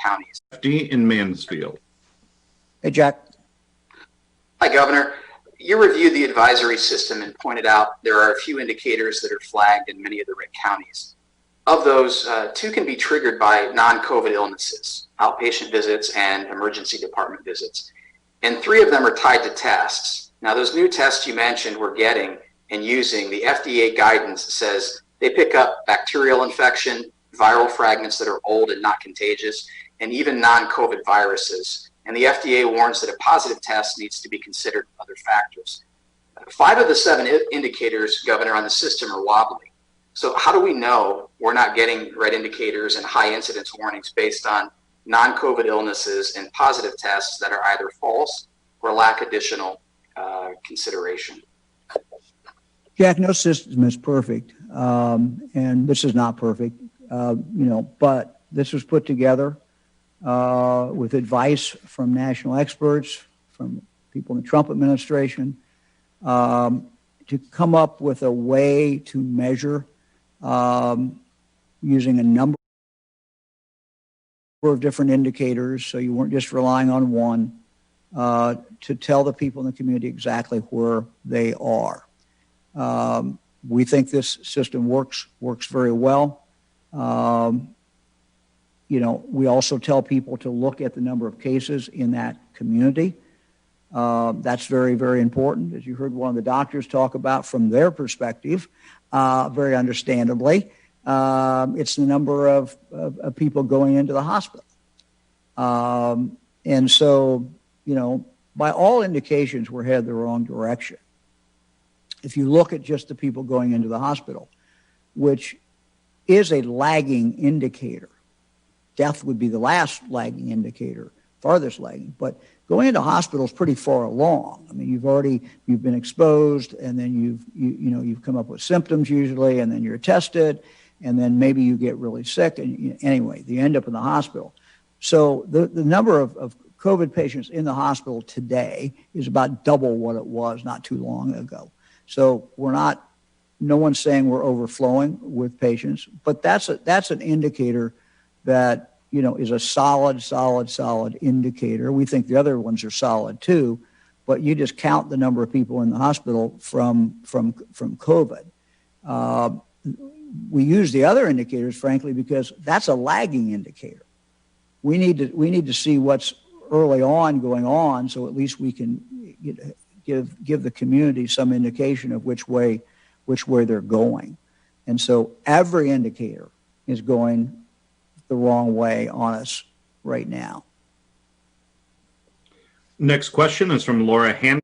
counties. FD in Mansfield. Hey, Jack. Hi, Governor. You reviewed the advisory system and pointed out there are a few indicators that are flagged in many of the RIC counties. Of those, 2 can be triggered by non-COVID illnesses, outpatient visits and emergency department visits. And 3 of them are tied to tests. Now, those new tests you mentioned we're getting and using, the FDA guidance says they pick up bacterial infection, viral fragments that are old and not contagious, and even non-COVID viruses. And the FDA warns that a positive test needs to be considered other factors. 5 of the 7 indicators, Governor, on the system are wobbly. So how do we know we're not getting red indicators and high incidence warnings based on non-COVID illnesses and positive tests that are either false or lack additional consideration? Jack, no system is perfect, and this is not perfect, but this was put together with advice from national experts, from people in the Trump administration, to come up with a way to measure using a number of different indicators, so you weren't just relying on one, to tell the people in the community exactly where they are. We think this system works very well. We also tell people to look at the number of cases in that community. That's very, very important. As you heard one of the doctors talk about from their perspective, very understandably, it's the number of people going into the hospital. And so, by all indications, we're headed the wrong direction. If you look at just the people going into the hospital, which is a lagging indicator, death would be the last lagging indicator, farthest lagging, but going into hospital is pretty far along. I mean, you've been exposed, and then you've come up with symptoms usually, and then you're tested, and then maybe you get really sick, and anyway, you end up in the hospital. So the number of COVID patients in the hospital today is about double what it was not too long ago. So no one's saying we're overflowing with patients, but that's an indicator that is a solid indicator. We think the other ones are solid too, but you just count the number of people in the hospital from COVID. We use the other indicators, frankly, because that's a lagging indicator. We need to see what's early on going on, so at least we can give the community some indication of which way they're going. And so every indicator is going the wrong way on us right now. Next question is from Laura Hand.